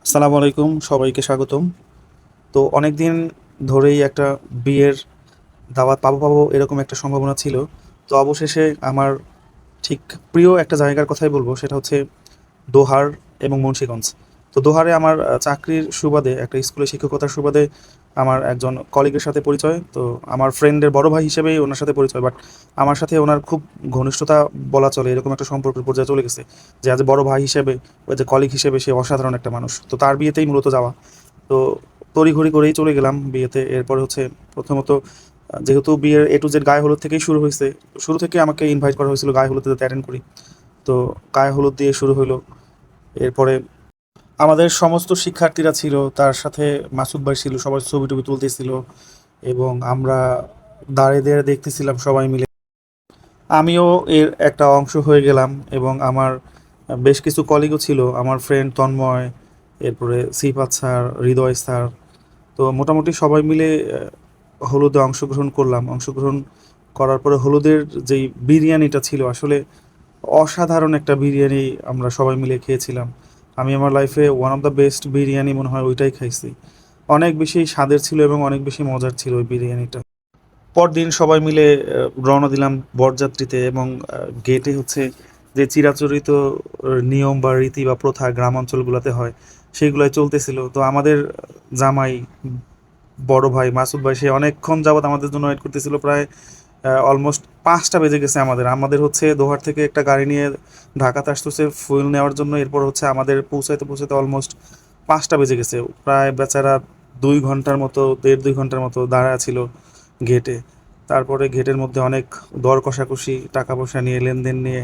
আসসালামু আলাইকুম, সবাইকে স্বাগতম। তো অনেক দিন ধরেই একটা বিয়ের দাওয়াত পাবো পাবো এরকম একটা সম্ভাবনা ছিল। তো অবশেষে আমার ঠিক প্রিয় একটা জায়গার কথাই বলবো, সেটা হচ্ছে দোহার এবং মুন্সিগঞ্জ। তো দোহারে আমার চাকরির সুবাদে, একটা স্কুলে শিক্ষকতার সুবাদে আমার একজন কলিগের সাথে পরিচয়। তো আমার ফ্রেন্ডের বড় ভাই হিসেবেই ওনার সাথে পরিচয়, বাট আমার সাথে ওনার খুব ঘনিষ্ঠতা বলা চলে, এরকম একটা সম্পর্কের পর্যায়ে চলে গেছে যে আজ বড় ভাই হিসেবে, ওই যে কলিগ হিসেবে সে অসাধারণ একটা মানুষ। তো তার বিয়েতেই মূলত যাওয়া। তো তড়িঘড়ি করেই চলে গেলাম বিয়েতে। এরপরে হচ্ছে প্রথমত যেহেতু বিয়ের এ টু জেড গায়ে হলুদ থেকেই শুরু হয়েছে, শুরু থেকে আমাকে ইনভাইট করা হয়েছিল গায়ে হলুদে যাতে অ্যাটেন্ড করি। তো গায়ে হলুদ দিয়ে শুরু হলো। এরপরে আমাদের সমস্ত শিক্ষার্থীরা ছিল, তার সাথে মাসুদ ভাই ছিল, সবাই ছবি টবি তুলতেছিল এবং আমরা দাঁড়িয়ে দাঁড়িয়ে দেখতেছিলাম সবাই মিলে। আমিও এর একটা অংশ হয়ে গেলাম এবং আমার বেশ কিছু কলিগও ছিল, আমার ফ্রেন্ড তন্ময়, এরপরে সিফাত স্যার, হৃদয় স্যার। তো মোটামুটি সবাই মিলে হলুদে অংশগ্রহণ করলাম। অংশগ্রহণ করার পরে হলুদের যেই বিরিয়ানিটা ছিল, আসলে অসাধারণ একটা বিরিয়ানি আমরা সবাই মিলে খেয়েছিলাম। আমি আমার লাইফে one of the best biryani মনে হয় ওইটাই খাইছি। অনেক বেশি স্বাদের ছিল এবং অনেক বেশি মজার ছিল ওই বিরিয়ানিটা। পরদিন সবাই মিলে রওনা দিলাম বরযাত্রীতে এবং গেটে হচ্ছে যে চিরাচরিত নিয়ম বা রীতি বা প্রথা গ্রাম অঞ্চলগুলোতে হয়, সেগুলোই চলতেছিল। তো আমাদের জামাই, বড় ভাই মাসুদ ভাই, সে অনেকক্ষণ যাবৎ আমাদের জন্য ওয়েট করতেছিল। প্রায় অলমোস্ট ৫টা বেজে গেছে। আমাদের আমাদের হচ্ছে দোহার থেকে একটা গাড়ি নিয়ে ঢাকাতে আসতেছে ফুয়েল নেওয়ার জন্য। এরপর হচ্ছে আমাদের পৌঁছাইতে পৌঁছাইতে অলমোস্ট ৫টা বেজে গেছে। প্রায় বেচারা ২ ঘন্টার মতো, ১.৫-২ ঘন্টার মতো দাঁড়া ছিল গেটে। তারপরে গেটের মধ্যে অনেক দর কষাকষি, টাকা পয়সা নিয়ে, লেনদেন নিয়ে।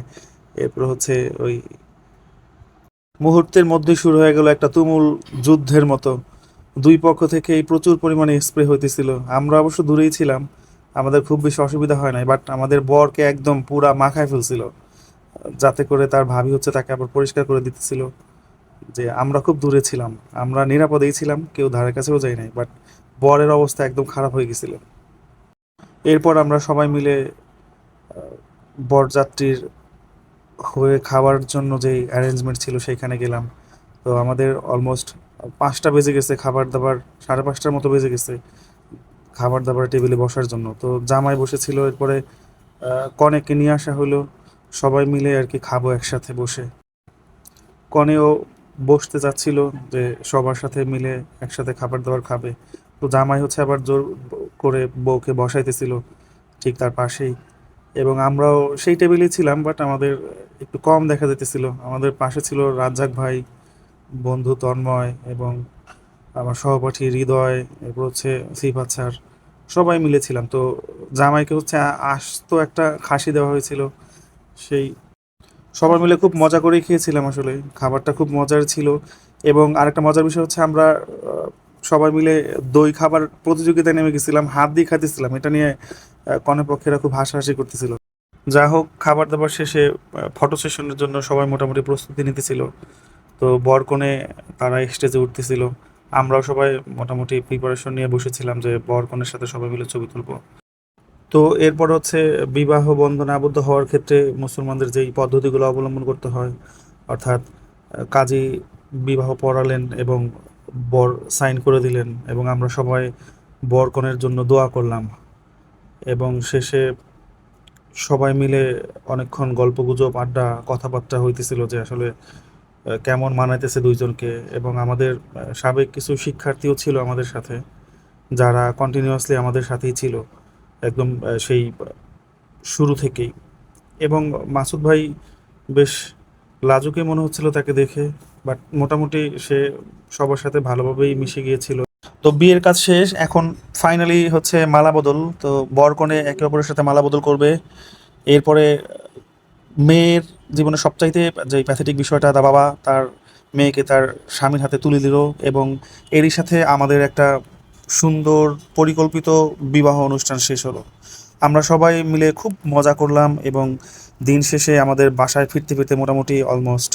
এরপর হচ্ছে ওই মুহূর্তের মধ্যেই শুরু হয়ে গেল একটা তুমুল যুদ্ধের মতো। দুই পক্ষ থেকেই প্রচুর পরিমাণে স্প্রে হইতেছিল। আমরা অবশ্য দূরেই ছিলাম, আমাদের খুব বেশি অসুবিধা হয় নাই, বাট আমাদের বরকে একদম পুরা মাখায় ফেলছিল, যাতে করে তার ভাবি হচ্ছে তাকে আবার পরিষ্কার করে দিতেছিল। যে আমরা খুব দূরে ছিলাম, আমরা নিরাপদেই ছিলাম, কেউ ধারে কাছেও যাই নাই, বাট বরের অবস্থা একদম খারাপ হয়ে গেছিল। এরপর আমরা সবাই মিলে বরযাত্রীর হয়ে খাওয়ার জন্য যেই অ্যারেঞ্জমেন্ট ছিল সেইখানে গেলাম। তো আমাদের অলমোস্ট ৫টা বেজে গেছে, খাবার দাবার ৫:৩০টার মতো বেজে গেছে খাবার দাবার টেবিলে বসার জন্য। তো জামাই বসেছিল, এরপরে কনেকে নিয়ে আসা হলো, সবাই মিলে আর কি খাবো একসাথে বসে। কনেও বসতে চাচ্ছিল যে সবার সাথে মিলে একসাথে খাবার দাবার খাবে। তো জামাই হচ্ছে আবার জোর করে বউকে বসাইতেছিল ঠিক তার পাশেই। এবং আমরাও সেই টেবিলেই ছিলাম, বাট আমাদের একটু কম দেখা যেতেছিল। আমাদের পাশে ছিল রাজ্জাক ভাই, বন্ধু তন্ময় এবং আমার সহপাঠী হৃদয়, এরপর হচ্ছে সিফাত স্যার, সবাই মিলেছিলাম। তো জামাইকে হচ্ছে আস্ত একটা খাসি দেওয়া হয়েছিল। সেই সবাই মিলে খুব মজা করেই খেয়েছিলাম। আসলে খাবারটা খুব মজার ছিল। এবং আরেকটা মজার বিষয় হচ্ছে আমরা সবাই মিলে দই খাবার প্রতিযোগিতায় নেমে গেছিলাম, হাত দিয়ে খাইতেছিলাম। এটা নিয়ে কনে পক্ষেরা খুব হাসাহাসি করতেছিল। যা হোক, খাবার দাবার শেষে ফটো সেশনের জন্য সবাই মোটামুটি প্রস্তুতি নিতেছিল। তো বর কনে তারা স্টেজে উঠতেছিল, আমরাও সবাই মোটামুটি প্রিপারেশন নিয়ে বসেছিলাম যে বর কনের সাথে সবাই মিলে ছবি তুলবো। তো এরপর হচ্ছে বিবাহ বন্ধনে আবদ্ধ হওয়ার ক্ষেত্রে মুসলমানদের যেই পদ্ধতিগুলো অবলম্বন করতে হয়, অর্থাৎ কাজী বিবাহ পড়ালেন এবং বর সাইন করে দিলেন এবং আমরা সবাই বর কনের জন্য দোয়া করলাম। এবং শেষে সবাই মিলে অনেকক্ষণ গল্পগুজব, আড্ডা, কথাবার্তা হইতেছিল যে আসলে কেমন মানাইতেছে দুইজনকে। এবং আমাদের সাবেক কিছু শিক্ষার্থীও ছিল আমাদের সাথে, যারা কন্টিনিউয়াসলি আমাদের সাথেই ছিল একদম সেই শুরু থেকেই। এবং মাসুদ ভাই বেশ লাজুকে মনে হচ্ছিল তাকে দেখে, বাট মোটামুটি সে সবার সাথে ভালোভাবেই মিশে গিয়েছিল। তো বিয়ের কাজ শেষ, এখন ফাইনালি হচ্ছে মালা বদল। তো বর কনে একে অপরের সাথে মালা বদল করবে। এরপরে মেয়ের জীবনে সবচাইতে যে প্যাথেটিক বিষয়টা, তার বাবা তার মেয়েকে তার স্বামীর হাতে তুলে দিল। এবং এরই সাথে আমাদের একটা সুন্দর পরিকল্পিত বিবাহ অনুষ্ঠান শেষ হলো। আমরা সবাই মিলে খুব মজা করলাম এবং দিন শেষে আমাদের বাসায় ফিরতে ফিরতে মোটামুটি অলমোস্ট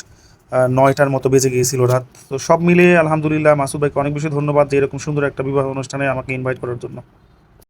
৯টার মতো বেজে গিয়েছিল রাত। তো সব মিলিয়ে আলহামদুলিল্লাহ মাসুদ ভাইকে অনেক বেশি ধন্যবাদ যে এরকম সুন্দর একটা বিবাহ অনুষ্ঠানে আমাকে ইনভাইট করার জন্য।